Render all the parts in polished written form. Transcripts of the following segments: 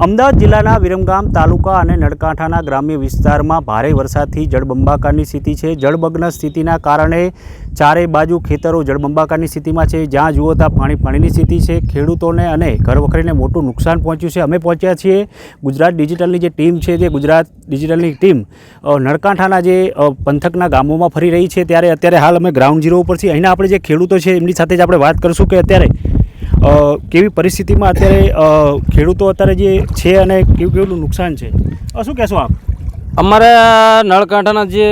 અમદાવાદ જિલ્લાના વિરમગામ તાલુકા અને નળકાંઠાના ગ્રામ્ય વિસ્તારમાં ભારે વરસાદથી જળબંબાકારની સ્થિતિ છે। જળમગ્ન સ્થિતિના કારણે ચારે બાજુ ખેતરો જળબંબાકારની સ્થિતિમાં છે। જ્યાં જુઓ ત્યાં પાણીની સ્થિતિ છે। ખેડૂતોને અને ઘરવખરીને મોટું નુકસાન પહોંચ્યું છે। અમે પહોંચ્યા છીએ ગુજરાત ડિજિટલની જે ટીમ છે તે ગુજરાત ડિજિટલની ટીમ નળકાંઠાના જે પંથકના ગામોમાં ફરી રહી છે। ત્યારે અત્યારે હાલ અમે ગ્રાઉન્ડ ઝીરો ઉપર છીએ। અહીંના આપણે જે ખેડૂતો છે એમની સાથે જ આપણે વાત કરીશું કે અત્યારે કેવી પરિસ્થિતિમાં અત્યારે ખેડૂતો અત્યારે જે છે અને કેવું નુકસાન છે। શું કહેશો આપ? અમારા નળકાંઠાના જે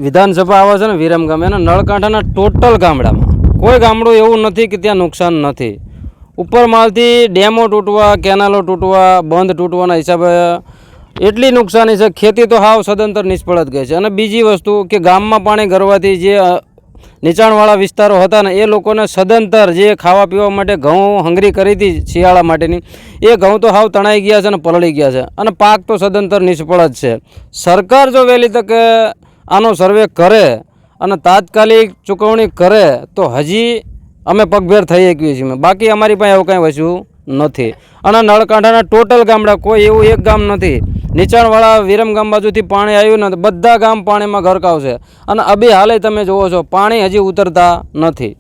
વિધાનસભા આવે છે ને વિરમગામ, એના નળકાંઠાના ટોટલ ગામડામાં કોઈ ગામડું એવું નથી કે ત્યાં નુકસાન નથી। ઉપર માલથી ડેમો તૂટવા, કેનાલો તૂટવા, બંધ તૂટવાના હિસાબે એટલી નુકસાની છે। ખેતી તો હાવ સદંતર નિષ્ફળ જ ગઈ છે। અને બીજી વસ્તુ કે ગામમાં પાણી ગરવાથી જે નીચાણવાળા વિસ્તારો હતા ને એ લોકોને સદંતર જે ખાવા પીવા માટે ઘઉં હંગરી કરી હતી શિયાળા માટેની, એ ઘઉં તો હાવ તણાઈ ગયા છે અને પલળી ગયા છે અને પાક તો સદંતર નિષ્ફળ જ છે। સરકાર જો વહેલી તકે આનો સર્વે કરે અને તાત્કાલિક ચૂકવણી કરે તો હજી અમે પગભેર થઈ શકીએ છીએ। બાકી અમારી પાસે એવું કાંઈ વસ્તુ નથી। અને નળકાંઠાના ટોટલ ગામડા કોઈ એવું એક ગામ નથી નીચાણવાળા વિરમગામ બાજુથી પાણી આવ્યું ને બધા ગામ પાણીમાં ગરકાવ છે। અને અભી હાલે તમે જુઓ છો પાણી હજી ઉતરતા નથી।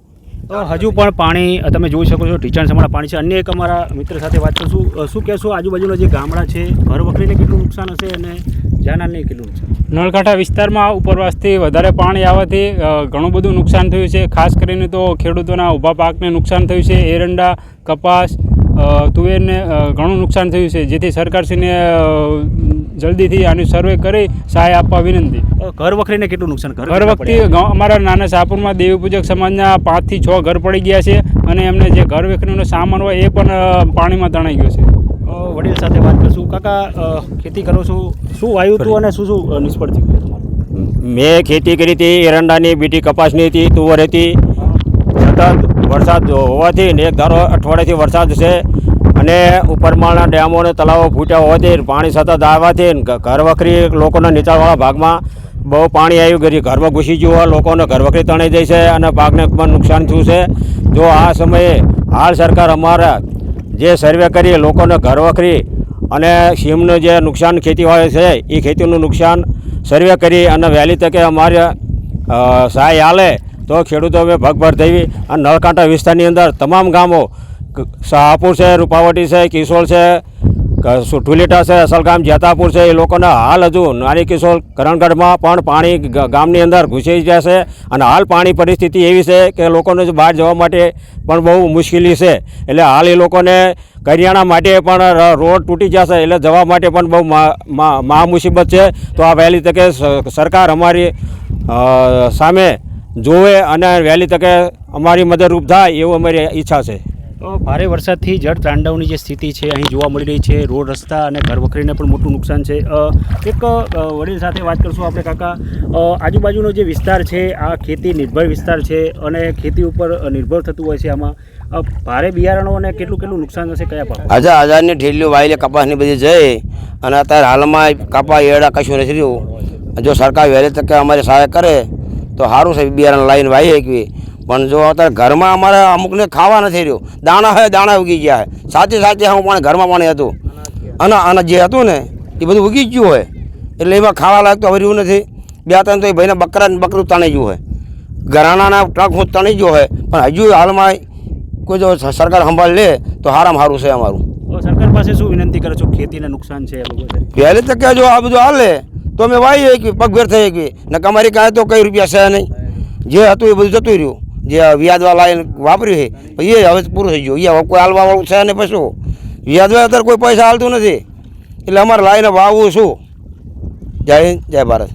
હજુ પણ પાણી તમે જોઈ શકો છો ઢીચાણ સમાણા પાણી છે। અન્ય એક અમારા મિત્ર સાથે વાત કરશું। શું કહેશો આજુબાજુના જે ગામડા છે ઘર વખરીને કેટલું નુકસાન હશે અને જાનહાનિને કેટલું નુકસાન? નળકાંઠા વિસ્તારમાં ઉપરવાસથી વધારે પાણી આવવાથી ઘણું બધું નુકસાન થયું છે। ખાસ કરીને તો ખેડૂતોના ઊભા પાકને નુકસાન થયું છે। એરંડા, કપાસ, તુવેરને ઘણું નુકસાન થયું છે। જેથી સરકારશ્રીને જલ્દીથી આનું સર્વે કરી સહાય આપવા વિનંતી। ઘર વખરીને કેટલું નુકસાન? ઘર વખતે અમારા નાના શાહપુરમાં દેવી પૂજક સમાજના 5 થી 6 ઘર પડી ગયા છે અને એમને જે ઘર વખરીનો સામાન હોય એ પણ પાણીમાં તણાઈ ગયો છે। વડીલ સાથે વાત કરશું। કાકા, ખેતી કરો છો, શું વાયું હતું અને શું શું નિષ્ફળ થયું? મેં ખેતી કરી હતી, એરંડાની, બીટી કપાસની હતી, તુવર હતી। સતત વરસાદ હોવાથી ને એક ધારો અઠવાડિયાથી વરસાદ છે અને ઉપરમાળના ડેમો અને તળાવો ફૂટ્યા હોવાથી પાણી સતત આવવાથી ઘર વખરી લોકોના નીચાણવાળા ભાગમાં બહુ પાણી આવ્યું ગયું, ઘરમાં ઘૂસી ગયું હોય, લોકોને ઘર વખરી તણાઈ જાય છે અને પાકને પણ નુકસાન થયું છે। જો આ સમયે હાલ સરકાર અમારા જે સર્વે કરી લોકોને ઘર વખરી અને સીમનું જે નુકસાન ખેતી હોય છે એ ખેતીનું નુકસાન સર્વે કરી અને વહેલી તકે અમારે સહાય આલે તો ખેડૂતો અમે પગભર થઈ। અને નળકાંઠા વિસ્તારની અંદર તમામ ગામો શાહપુર છે, રૂપાવટી છે, કિશોર છે, ઢુલેટા છે, અસલગામ, જેતાપુર છે, એ લોકોને હાલ હજુ નાની કિશોર કરણગઢમાં પણ પાણી ગામની અંદર ઘૂસી જશે અને હાલ પાણી પરિસ્થિતિ એવી છે કે લોકોને બહાર જવા માટે પણ બહુ મુશ્કેલી છે। એટલે હાલ એ લોકોને કરિયાણા માટે પણ રોડ તૂટી જશે એટલે જવા માટે પણ બહુ મહા મુસીબત છે। તો આ વહેલી તકે સરકાર અમારી સામે જોવે અને વહેલી તકે અમારી મદદરૂપ થાય એવું અમારી ઈચ્છા છે। ભારે વરસાદથી જળ તાંડવની જે સ્થિતિ છે અહીં જોવા મળી રહી છે। રોડ, રસ્તા અને ઘર વખરીને પણ મોટું નુકસાન છે। એક વડીલ સાથે વાત કરશું આપણે। કાકા, આજુબાજુનો જે વિસ્તાર છે આ ખેતી નિર્ભર વિસ્તાર છે અને ખેતી ઉપર નિર્ભર થતું હોય છે। આમાં ભારે બિયારણો અને કેટલું નુકસાન થશે? કયા પાક? હજારની ઠેલીઓ વાયેલી કપાસની બધી જઈ અને અત્યારે હાલમાં કપા એડા કશું નથી રહ્યું। જો સરકાર વહેલી તકે અમારી સહાય કરે તો સારું છે, બિયારણ લાવીને વાવી શકીએ। પણ જો અત્યારે ઘરમાં અમારે અમુકને ખાવા નથી રહ્યું, દાણા હોય દાણા ઉગી ગયા છે, સાથે હું પાણી ઘરમાં પાણી હતું અને જે હતું ને એ બધું ઉગી ગયું હોય એટલે એમાં ખાવા લાયક તો હવે રહ્યું નથી। 2-3 તો એ ભાઈને બકરું તણી ગયું હોય, ઘરાણાના ટ્રક હું તણી ગયો હોય, પણ હજુ હાલમાં કોઈ જો સરકાર સંભાળ લે તો સારામાં સારું છે અમારું। સરકાર પાસે શું વિનંતી કરો છો? ખેતીને નુકસાન છે વહેલી તકે જો આ બધું હાલે તો અમે વાવી શકીએ, પગભેર થઈ શકીએ ને અમારી કાંઈ તો કંઈ રૂપિયા છે નહીં। જે હતું એ બધું જતું રહ્યું, જે વ્યાજવા લાવીને વાપર્યું છે એ હવે પૂરું થઈ ગયું। એ હવે કોઈ હાલવાવાળું છે ને પછી વ્યાજવા અત્યારે કોઈ પૈસા હાલતું નથી એટલે અમારે લાવીને વાવવું શું। જય હિન્દ, જય ભારત।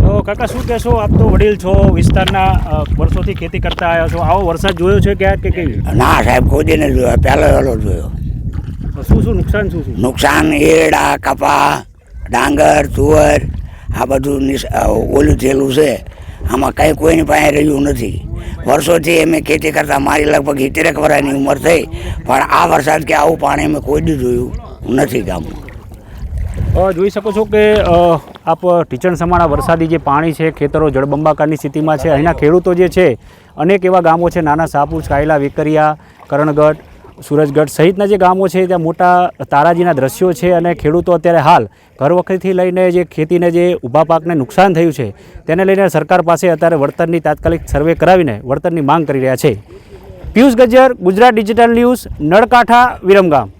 તો કાકા, શું કહેશો? આપ તો વડીલ છો, વિસ્તારના વર્ષોથી ખેતી કરતા આવ્યા છો, આવો વરસાદ જોયો છે ક્યાં કે કેવી? ના સાહેબ, કોઈ ને જોયો, પહેલો જોયો। શું નુકસાન? શું નુકસાન? એરડા, કપા, ડાંગર, તુવર આ બધું ઓલું થયેલું છે। આમાં કંઈ કોઈની પાસે રહ્યું નથી। વર્ષોથી અમે ખેતી કરતા, મારી લગભગ 70 વર્ષની ઉંમર થઈ, પણ આ વરસાદ કે આવું પાણી અમે કોઈ દી જોયું નથી ગામમાં। જોઈ શકો છો કે આપ ઢીચણ સમાણા વરસાદી જે પાણી છે, ખેતરો જળબંબાકારની સ્થિતિમાં છે। અહીંના ખેડૂતો જે છે અનેક એવા ગામો છે, નાના શાહપુર, કાયલા, વેકરિયા, કરણગઢ સૂરજગઢ સહિતના જે ગામો છે ત્યાં મોટા તારાજીના દ્રશ્યો છે અને ખેડૂતો અત્યારે હાલ ઘર વખરીથી લઈને જે ખેતીને જે ઊભા પાકને નુકસાન થયું છે તેને લઈને સરકાર પાસે અત્યારે વળતરની તાત્કાલિક સર્વે કરાવીને વળતરની માંગ કરી રહ્યા છે. Piyush Gajjar, Gujarat digital news, Nalkantha, Viramgam.